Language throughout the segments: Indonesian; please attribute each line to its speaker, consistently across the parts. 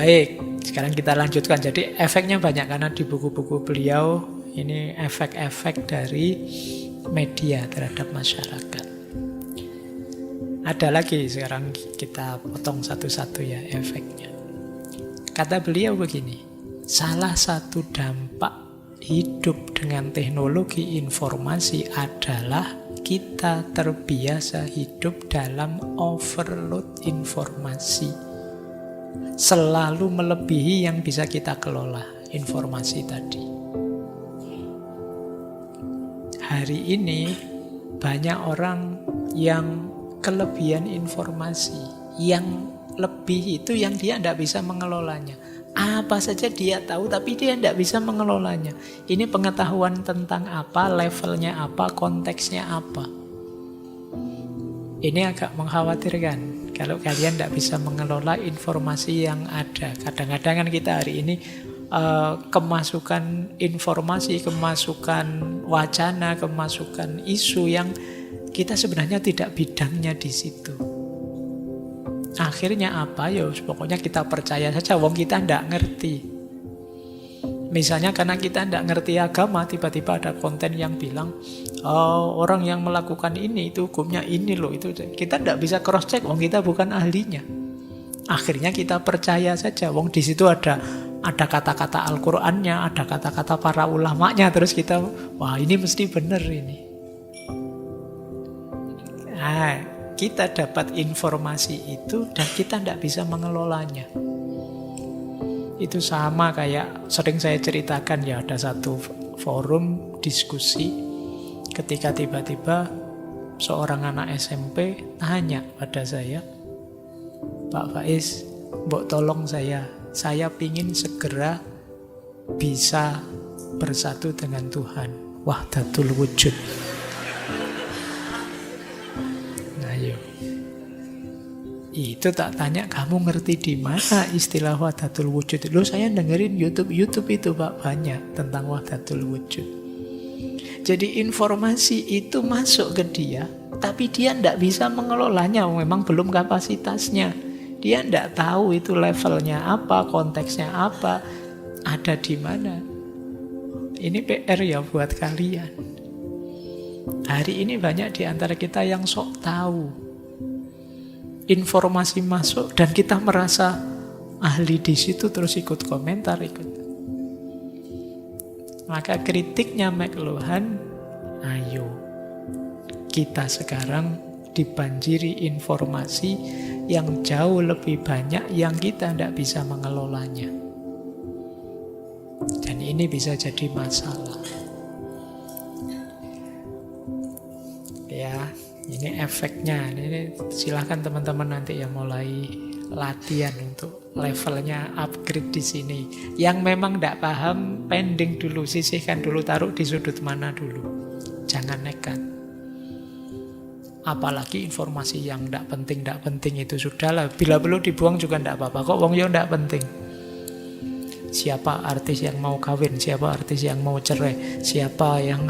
Speaker 1: Baik, sekarang kita lanjutkan. Jadi efeknya banyak karena di buku-buku beliau ini efek-efek dari media terhadap masyarakat. Ada lagi, sekarang kita potong satu-satu ya efeknya. Kata beliau begini, salah satu dampak hidup dengan teknologi informasi adalah kita terbiasa hidup dalam overload informasi. Selalu melebihi yang bisa kita kelola informasi tadi. Hari ini banyak orang yang kelebihan informasi, yang lebih itu yang dia tidak bisa mengelolanya. Apa saja dia tahu tapi dia tidak bisa mengelolanya. Ini pengetahuan tentang apa, levelnya apa, konteksnya apa. Ini agak mengkhawatirkan kalau kalian tidak bisa mengelola informasi yang ada. Kadang-kadang kan kita hari ini kemasukan informasi, kemasukan wacana, kemasukan isu yang kita sebenarnya tidak bidangnya di situ. Akhirnya apa? Ya pokoknya kita percaya saja, wong kita tidak ngerti. Misalnya karena kita tidak ngerti agama, tiba-tiba ada konten yang bilang orang yang melakukan ini itu hukumnya ini loh. Itu kita tidak bisa cross check, wong kita bukan ahlinya. Akhirnya kita percaya saja, wong di situ ada kata-kata Al-Qur'annya, ada kata-kata para ulamanya, terus kita wah ini mesti benar ini. Kita dapat informasi itu dan kita tidak bisa mengelolanya. Itu sama kayak sering saya ceritakan ya, ada satu forum diskusi ketika tiba-tiba seorang anak SMP tanya pada saya, Pak Faiz, mbok tolong saya pingin segera bisa bersatu dengan Tuhan, wahdatul wujud. Itu tak tanya, kamu ngerti di mana istilah wahdatul wujud? Loh, saya dengerin YouTube itu Pak banyak tentang wahdatul wujud. Jadi informasi itu masuk ke dia, tapi dia tidak bisa mengelolanya, memang belum kapasitasnya. Dia tidak tahu itu levelnya apa, konteksnya apa, ada di mana. Ini PR ya buat kalian. Hari ini banyak di antara kita yang sok tahu. Informasi masuk dan kita merasa ahli di situ, terus ikut komentar, Maka kritiknya McLuhan, ayo kita sekarang dibanjiri informasi yang jauh lebih banyak yang kita tidak bisa mengelolanya. Dan ini bisa jadi masalah. Ya. Ini efeknya. Ini silahkan teman-teman nanti yang mulai latihan untuk levelnya upgrade di sini. Yang memang tidak paham, pending dulu, sisihkan dulu, taruh di sudut mana dulu. Jangan nekat. Apalagi informasi yang tidak penting itu sudahlah. Bila perlu dibuang juga tidak apa-apa. Kok wong yo tidak penting. Siapa artis yang mau kawin, siapa artis yang mau cerai, siapa yang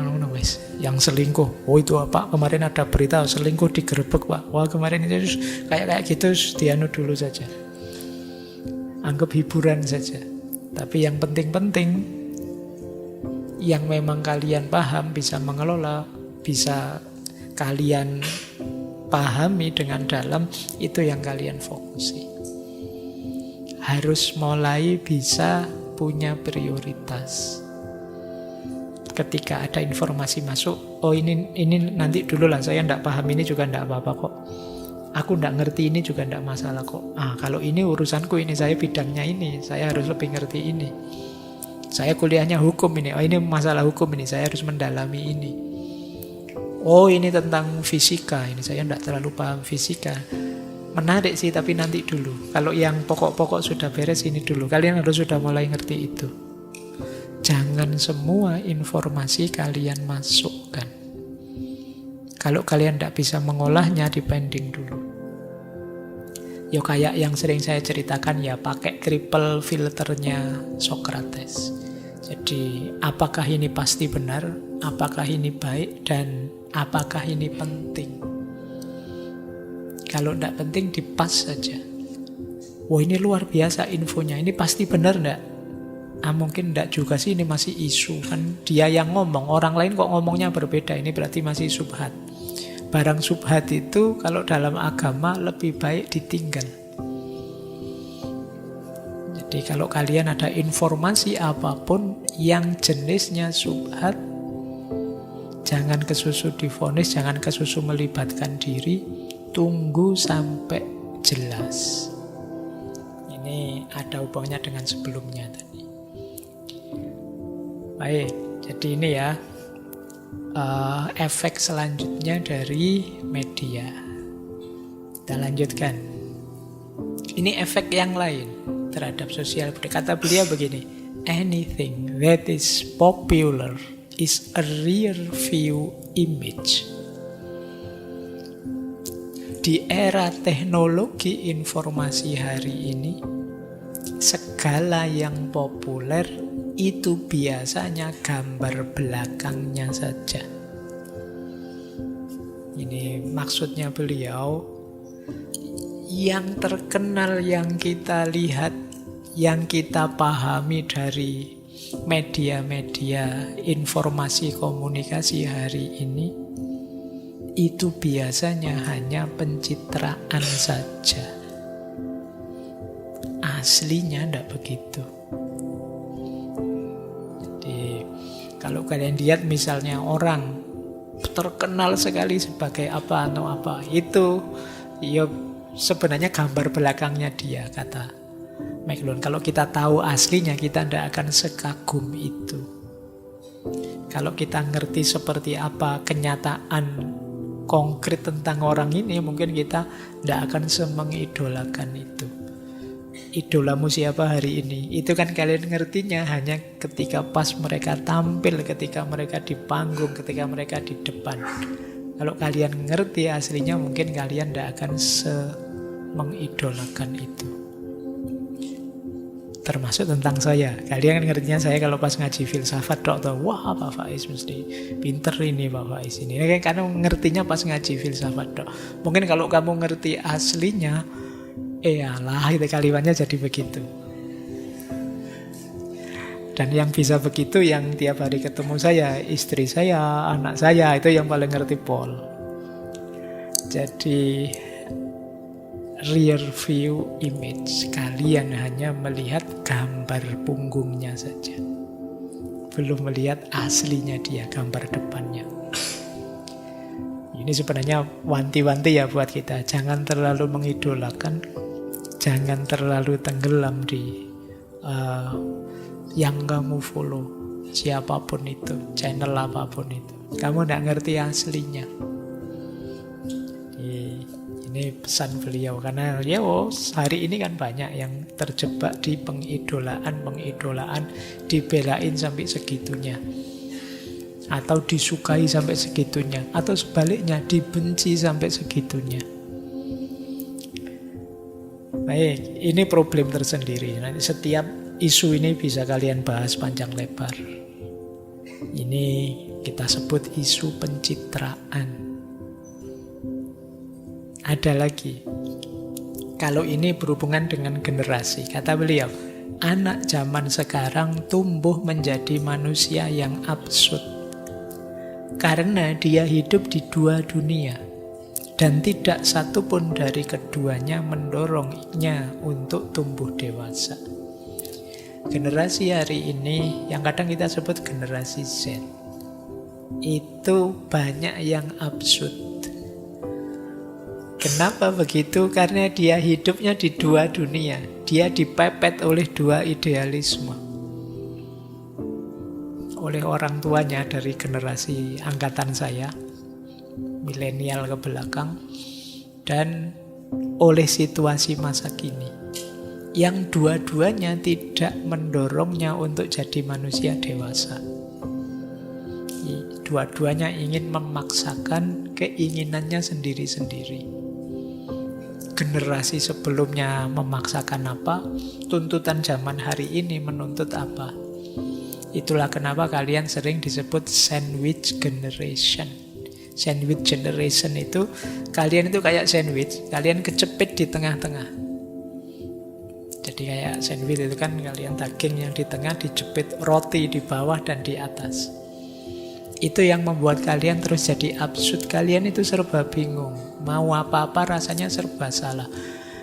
Speaker 1: selingkuh. Oh itu Pak, kemarin ada berita selingkuh digerebek Pak. Wah kemarin itu kayak gitu, dianu dulu saja. Anggap hiburan saja. Tapi yang penting-penting, yang memang kalian paham, bisa mengelola, bisa kalian pahami dengan dalam, itu yang kalian fokusi. Harus mulai bisa punya prioritas. Ketika ada informasi masuk, oh ini nanti dulu lah, saya tidak paham ini juga tidak apa-apa kok. Aku tidak ngerti ini juga tidak masalah kok. Kalau ini urusanku, ini saya bidangnya ini, saya harus lebih ngerti ini. Saya kuliahnya hukum ini, oh ini masalah hukum ini, saya harus mendalami ini. Oh ini tentang fisika, ini saya tidak terlalu paham fisika. Menarik sih, tapi nanti dulu. Kalau yang pokok-pokok sudah beres, ini dulu. Kalian harus sudah mulai ngerti itu. Jangan semua informasi kalian masukkan. Kalau kalian tidak bisa mengolahnya, dipending dulu. Ya kayak yang sering saya ceritakan ya, pakai triple filternya Socrates. Jadi apakah ini pasti benar, apakah ini baik, dan apakah ini penting. Kalau tidak penting, dipas saja. wah ini luar biasa infonya, ini pasti benar enggak? Mungkin enggak juga sih, ini masih isu. Kan dia yang ngomong, orang lain kok ngomongnya berbeda, ini berarti masih syubhat. Barang syubhat itu kalau dalam agama lebih baik ditinggal. Jadi kalau kalian ada informasi apapun yang jenisnya syubhat, jangan kesusu divonis, jangan kesusu melibatkan diri, tunggu sampai jelas. Ini ada hubungannya dengan sebelumnya tadi. Baik, jadi ini ya efek selanjutnya dari media. Kita lanjutkan. Ini efek yang lain terhadap sosial budaya. Kata beliau begini, anything that is popular is a rear view image. Di era teknologi informasi hari ini, segala yang populer itu biasanya gambar belakangnya saja. Ini maksudnya beliau, yang terkenal, yang kita lihat, yang kita pahami dari media-media informasi komunikasi hari ini, itu biasanya hanya pencitraan saja. Aslinya tidak begitu. Jadi kalau kalian lihat misalnya orang terkenal sekali sebagai apa atau apa, itu ya sebenarnya gambar belakangnya dia, kata McLuhan. Kalau kita tahu aslinya, kita tidak akan sekagum itu. Kalau kita ngerti seperti apa kenyataan konkret tentang orang ini, mungkin kita tidak akan semengidolakan itu. Idolamu siapa hari ini? Itu kan kalian ngertinya hanya ketika pas mereka tampil, ketika mereka di panggung, ketika mereka di depan. Kalau kalian ngerti aslinya, mungkin kalian tidak akan semengidolakan itu. Termasuk tentang saya. Kalian kan ngertinya saya kalau pas ngaji filsafat, wah Pak Faiz mesti pinter ini Pak Faiz ini. Karena ngertinya pas ngaji filsafat. Mungkin kalau kamu ngerti aslinya, iyalah itu kalimatnya jadi begitu. Dan yang bisa begitu, yang tiap hari ketemu saya, istri saya, anak saya, itu yang paling ngerti Paul. Jadi rear view image, kalian hanya melihat gambar punggungnya saja, belum melihat aslinya dia, gambar depannya. Ini sebenarnya wanti-wanti ya buat kita, jangan terlalu mengidolakan, jangan terlalu tenggelam di yang kamu follow, siapapun itu, channel apapun itu, kamu tidak ngerti aslinya. Ini pesan beliau, karena hari ini kan banyak yang terjebak di pengidolaan, dibelain sampai segitunya, atau disukai sampai segitunya, atau sebaliknya dibenci sampai segitunya. Baik, ini problem tersendiri. Nanti setiap isu ini bisa kalian bahas panjang lebar. Ini kita sebut isu pencitraan. Ada lagi, kalau ini berhubungan dengan generasi. Kata beliau, anak zaman sekarang tumbuh menjadi manusia yang absurd karena dia hidup di dua dunia, dan tidak satu pun dari keduanya mendorongnya untuk tumbuh dewasa. Generasi hari ini yang kadang kita sebut generasi Z, itu banyak yang absurd. Kenapa begitu? Karena dia hidupnya di dua dunia. Dia dipepet oleh dua idealisme. Oleh orang tuanya dari generasi angkatan saya, milenial ke belakang, dan oleh situasi masa kini, yang dua-duanya tidak mendorongnya untuk jadi manusia dewasa. Dua-duanya ingin memaksakan keinginannya sendiri-sendiri. Generasi sebelumnya memaksakan apa, tuntutan zaman hari ini menuntut apa. Itulah kenapa kalian sering disebut sandwich generation. Sandwich generation itu, kalian itu kayak sandwich, kalian kecepit di tengah-tengah. Jadi kayak sandwich itu kan kalian daging yang di tengah dijepit roti di bawah dan di atas. Itu yang membuat kalian terus jadi absurd. Kalian itu serba bingung. Mau apa-apa rasanya serba salah.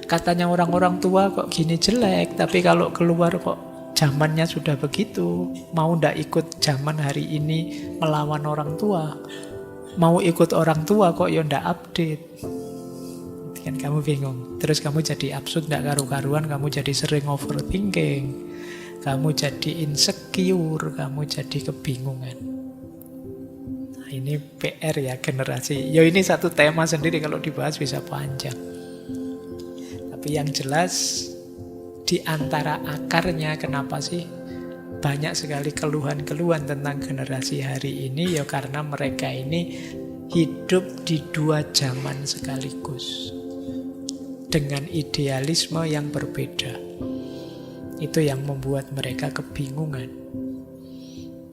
Speaker 1: Katanya orang-orang tua kok gini jelek, tapi kalau keluar kok zamannya sudah begitu. Mau ndak ikut zaman hari ini melawan orang tua. Mau ikut orang tua kok ya ndak update. Kan kamu bingung. Terus kamu jadi absurd, ndak karu-karuan. Kamu jadi sering overthinking. Kamu jadi insecure. Kamu jadi kebingungan. Ini PR ya generasi. Ya ini satu tema sendiri, kalau dibahas bisa panjang. Tapi yang jelas di antara akarnya kenapa sih banyak sekali keluhan-keluhan tentang generasi hari ini, ya karena mereka ini hidup di dua zaman sekaligus dengan idealisme yang berbeda. Itu yang membuat mereka kebingungan.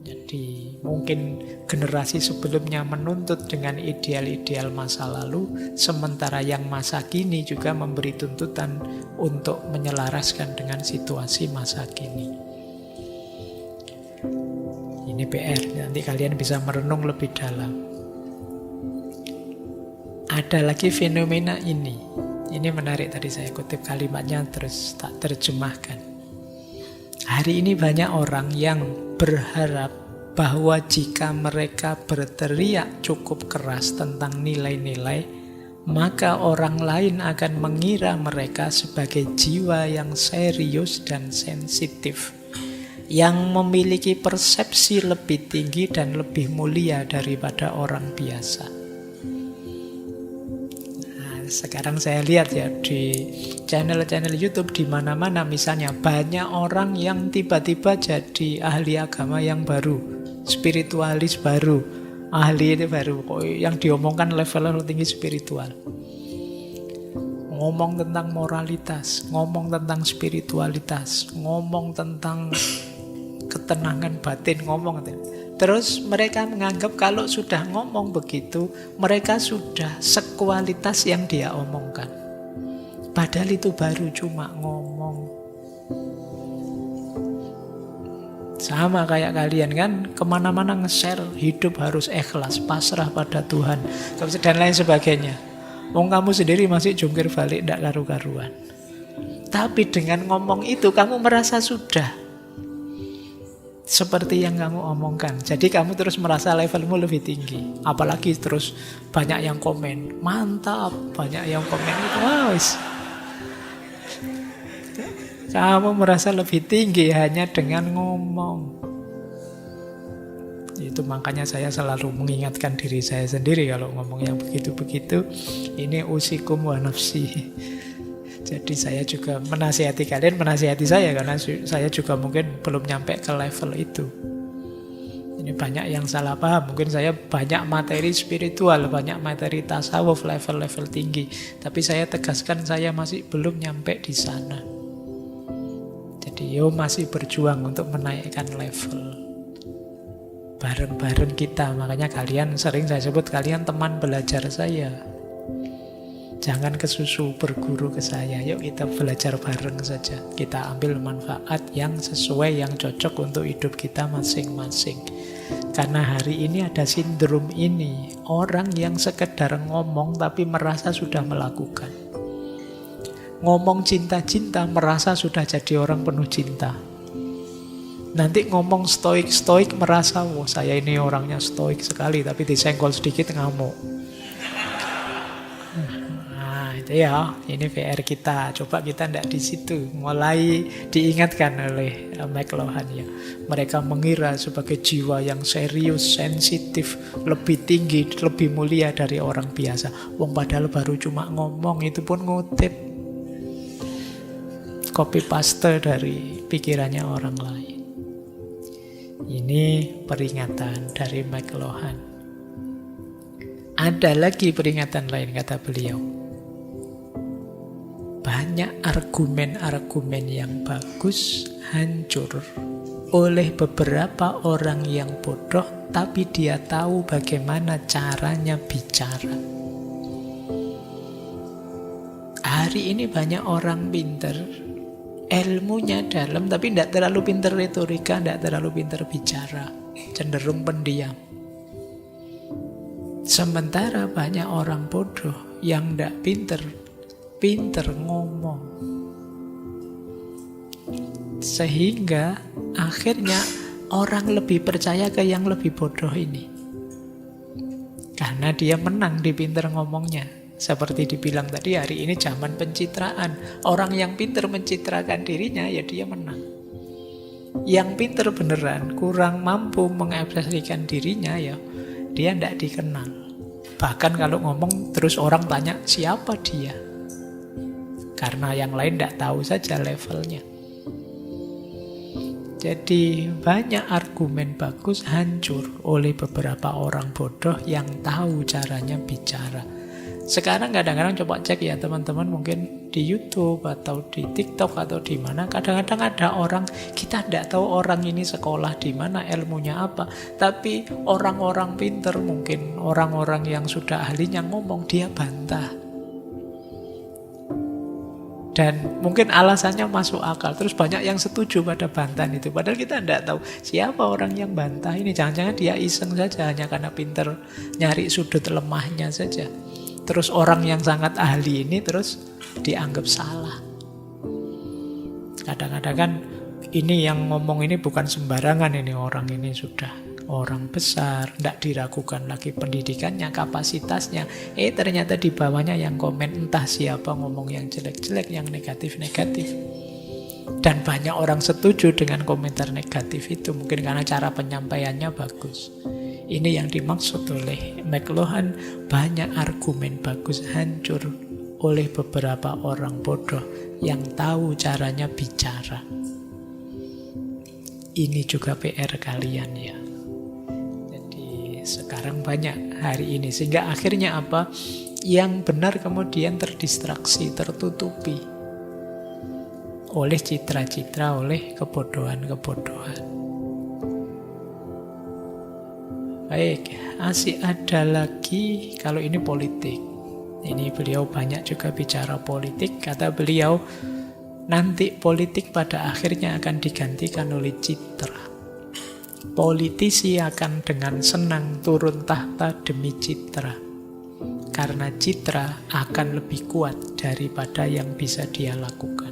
Speaker 1: Jadi mungkin generasi sebelumnya menuntut dengan ideal-ideal masa lalu, sementara yang masa kini juga memberi tuntutan untuk menyelaraskan dengan situasi masa kini. Ini PR, nanti kalian bisa merenung lebih dalam. Ada lagi fenomena ini. Ini menarik, tadi saya kutip kalimatnya terus tak terjemahkan. Hari ini banyak orang yang berharap bahwa jika mereka berteriak cukup keras tentang nilai-nilai, maka orang lain akan mengira mereka sebagai jiwa yang serius dan sensitif, yang memiliki persepsi lebih tinggi dan lebih mulia daripada orang biasa. Nah, sekarang saya lihat ya di channel-channel YouTube di mana-mana, misalnya banyak orang yang tiba-tiba jadi ahli agama yang baru, spiritualis baru, ahli itu baru, kok yang diomongkan level tinggi spiritual. Ngomong tentang moralitas, ngomong tentang spiritualitas, ngomong tentang ketenangan batin, ngomong. Terus mereka menganggap kalau sudah ngomong begitu, mereka sudah sekualitas yang dia omongkan. Padahal itu baru cuma ngomong. Sama kayak kalian kan, kemana-mana nge-share hidup harus ikhlas, pasrah pada Tuhan, dan lain sebagainya. Wong kamu sendiri masih jungkir balik, ndak karu-karuan. Tapi dengan ngomong itu kamu merasa sudah seperti yang kamu omongkan. Jadi kamu terus merasa levelmu lebih tinggi. Apalagi terus banyak yang komen, mantap, banyak yang komen itu, wow, kamu merasa lebih tinggi hanya dengan ngomong. Itu makanya saya selalu mengingatkan diri saya sendiri kalau ngomong yang begitu-begitu, ini usikum wa nafsi. Jadi saya juga menasihati kalian, menasihati saya, karena saya juga mungkin belum nyampe ke level itu. Ini banyak yang salah paham. Mungkin saya banyak materi spiritual, banyak materi tasawuf level-level tinggi, tapi saya tegaskan saya masih belum nyampe di sana. Jadi masih berjuang untuk menaikkan level bareng-bareng kita. Makanya kalian sering saya sebut kalian teman belajar saya. Jangan kesusu berguru ke saya. Yuk kita belajar bareng saja. Kita ambil manfaat yang sesuai, yang cocok untuk hidup kita masing-masing. Karena hari ini ada sindrom ini. Orang yang sekedar ngomong tapi merasa sudah melakukan. Ngomong cinta-cinta merasa sudah jadi orang penuh cinta. Nanti ngomong stoik-stoik merasa, wah saya ini orangnya stoik sekali, tapi disenggol sedikit ngamuk. Nah itu ya, ini PR kita. Coba kita tidak di situ. Mulai diingatkan oleh McLuhan ya. Mereka mengira sebagai jiwa yang serius, sensitif, lebih tinggi, lebih mulia dari orang biasa. Wong padahal baru cuma ngomong, itu pun ngutip, copy paste dari pikirannya orang lain. Ini peringatan dari McLuhan. Ada lagi peringatan lain, kata beliau. Banyak argumen-argumen yang bagus hancur oleh beberapa orang yang bodoh, tapi dia tahu bagaimana caranya bicara. Hari ini banyak orang pinter ilmunya dalam tapi tidak terlalu pinter retorika, tidak terlalu pinter bicara, cenderung pendiam. Sementara banyak orang bodoh yang tidak pinter ngomong. Sehingga akhirnya orang lebih percaya ke yang lebih bodoh ini. Karena dia menang di pinter ngomongnya. Seperti dibilang tadi, hari ini zaman pencitraan. Orang yang pinter mencitrakan dirinya, ya dia menang. Yang pinter beneran, kurang mampu mengekspresikan dirinya, ya dia tidak dikenal. Bahkan kalau ngomong terus orang tanya, siapa dia? Karena yang lain tidak tahu saja levelnya. Jadi banyak argumen bagus hancur oleh beberapa orang bodoh yang tahu caranya bicara. Sekarang kadang-kadang coba cek ya teman-teman, mungkin di YouTube atau di TikTok atau di mana, kadang-kadang ada orang, kita tidak tahu orang ini sekolah di mana, ilmunya apa, tapi orang-orang pinter, mungkin orang-orang yang sudah ahlinya ngomong, dia bantah. Dan mungkin alasannya masuk akal. Terus banyak yang setuju pada bantahan itu. Padahal kita tidak tahu siapa orang yang bantah ini. Jangan-jangan dia iseng saja, hanya karena pinter nyari sudut lemahnya saja. Terus orang yang sangat ahli ini terus dianggap salah. Kadang-kadang kan ini yang ngomong ini bukan sembarangan, ini orang ini sudah orang besar, tidak diragukan lagi pendidikannya, kapasitasnya. Ternyata di bawahnya yang komen entah siapa ngomong yang jelek-jelek, yang negatif-negatif. Dan banyak orang setuju dengan komentar negatif itu, mungkin karena cara penyampaiannya bagus. Ini yang dimaksud oleh McLuhan, banyak argumen bagus hancur oleh beberapa orang bodoh yang tahu caranya bicara. Ini juga PR kalian ya. Sekarang banyak hari ini. Sehingga akhirnya apa? Yang benar kemudian terdistraksi, tertutupi oleh citra-citra, oleh kebodohan-kebodohan. Baik, masih ada lagi kalau ini politik. Ini beliau banyak juga bicara politik. Kata beliau, nanti politik pada akhirnya akan digantikan oleh citra. Politisi akan dengan senang turun tahta demi citra. Karena citra akan lebih kuat daripada yang bisa dia lakukan.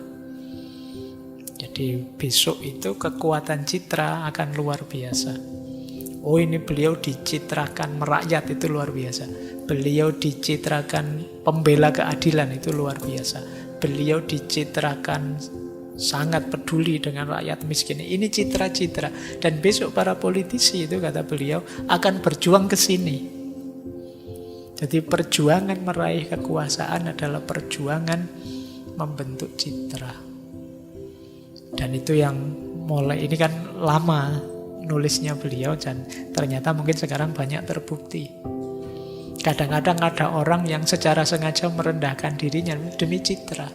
Speaker 1: Jadi besok itu kekuatan citra akan luar biasa. Oh, ini beliau dicitrakan merakyat, itu luar biasa. Beliau dicitrakan pembela keadilan, itu luar biasa. Beliau dicitrakan sangat peduli dengan rakyat miskin. Ini citra-citra. Dan besok para politisi itu, kata beliau, akan berjuang ke sini. Jadi perjuangan meraih kekuasaan adalah perjuangan membentuk citra. Dan itu yang mulai, ini kan lama nulisnya beliau, dan ternyata mungkin sekarang banyak terbukti. Kadang-kadang ada orang yang secara sengaja merendahkan dirinya demi citra.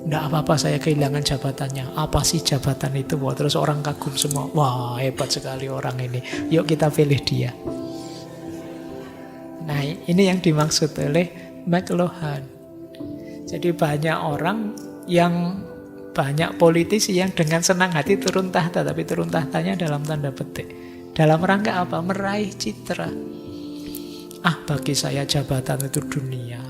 Speaker 1: Nggak apa-apa saya kehilangan jabatannya. Apa sih jabatan itu? Wah, terus orang kagum semua. Wah, hebat sekali orang ini. Yuk kita pilih dia. Nah, ini yang dimaksud oleh McLuhan. Jadi banyak orang yang, banyak politisi yang dengan senang hati turun tahta. Tapi turun tahtanya dalam tanda petik. Dalam rangka apa? Meraih citra. Bagi saya jabatan itu dunia.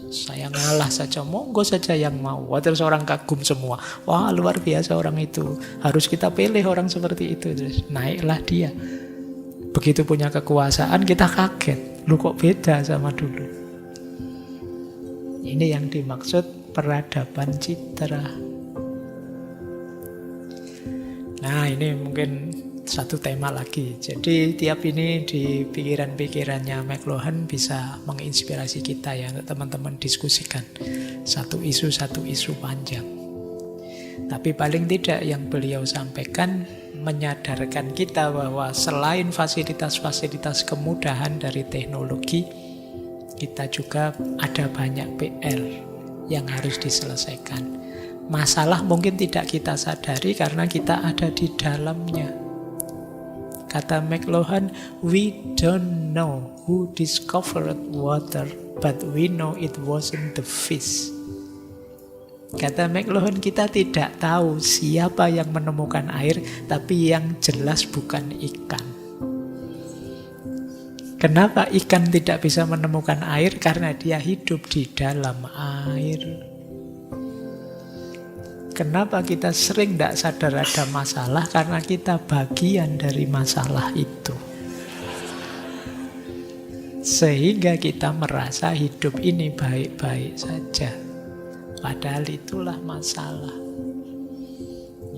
Speaker 1: Saya ngalah saja, monggo saja yang mau. Wah, terus orang kagum semua. Wah, luar biasa orang itu. Harus kita pilih orang seperti itu. Terus naiklah dia. Begitu punya kekuasaan, kita kaget. Lu kok beda sama dulu. Ini yang dimaksud peradaban citra. Nah, ini mungkin satu tema lagi. Jadi tiap ini di pikiran-pikirannya McLuhan bisa menginspirasi kita ya, teman-teman diskusikan satu isu panjang. Tapi paling tidak yang beliau sampaikan menyadarkan kita bahwa selain fasilitas-fasilitas kemudahan dari teknologi, kita juga ada banyak PR yang harus diselesaikan. Masalah mungkin tidak kita sadari karena kita ada di dalamnya. Kata McLuhan, we don't know who discovered water, but we know it wasn't the fish. Kata McLuhan, kita tidak tahu siapa yang menemukan air, tapi yang jelas bukan ikan. Kenapa ikan tidak bisa menemukan air? Karena dia hidup di dalam air. Kenapa kita sering tidak sadar ada masalah? Karena kita bagian dari masalah itu. Sehingga kita merasa hidup ini baik-baik saja. Padahal itulah masalah.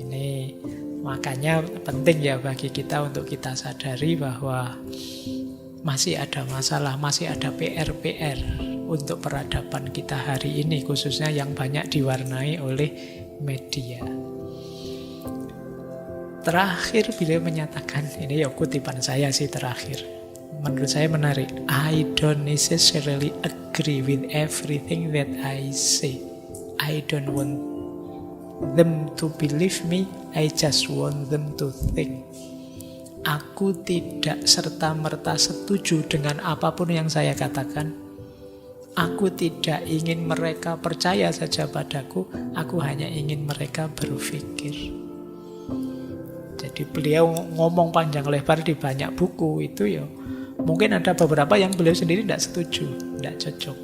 Speaker 1: Ini makanya penting ya bagi kita untuk kita sadari bahwa masih ada masalah, masih ada PR-PR untuk peradaban kita hari ini, khususnya yang banyak diwarnai oleh media. Terakhir beliau menyatakan, ini ya kutipan saya sih terakhir, menurut saya menarik. I don't necessarily agree with everything that I say. I don't want them to believe me, I just want them to think. Aku tidak serta-merta setuju dengan apapun yang saya katakan. Aku tidak ingin mereka percaya saja padaku, aku hanya ingin mereka berpikir. Jadi beliau ngomong panjang lebar di banyak buku itu ya. Mungkin ada beberapa yang beliau sendiri tidak setuju, tidak cocok.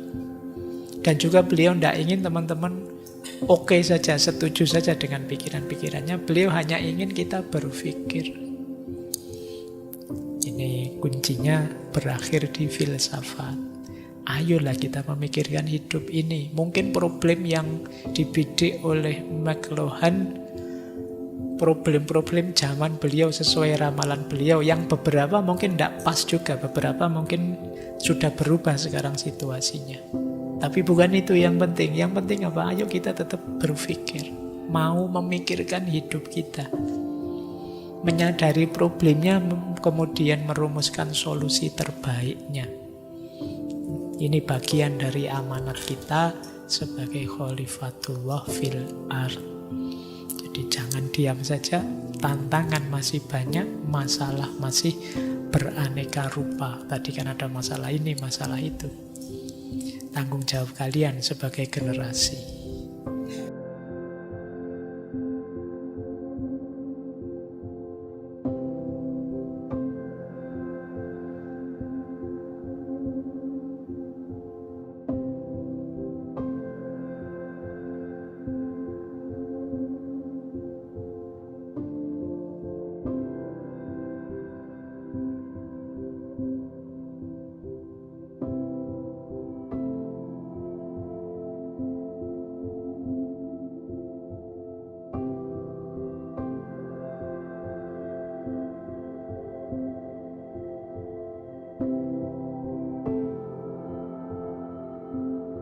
Speaker 1: Dan juga beliau tidak ingin teman-teman oke saja, setuju saja dengan pikiran-pikirannya. Beliau hanya ingin kita berpikir. Ini kuncinya berakhir di filsafat. Ayolah kita memikirkan hidup ini. Mungkin problem yang dibidik oleh McLuhan, problem-problem zaman beliau sesuai ramalan beliau, yang beberapa mungkin tidak pas juga, beberapa mungkin sudah berubah sekarang situasinya. Tapi bukan itu yang penting. Yang penting apa? Ayo kita tetap berpikir, mau memikirkan hidup kita, menyadari problemnya, kemudian merumuskan solusi terbaiknya. Ini bagian dari amanat kita sebagai Khalifatullah fil ard. Jadi jangan diam saja, tantangan masih banyak, masalah masih beraneka rupa. Tadi kan ada masalah ini, masalah itu. Tanggung jawab kalian sebagai generasi.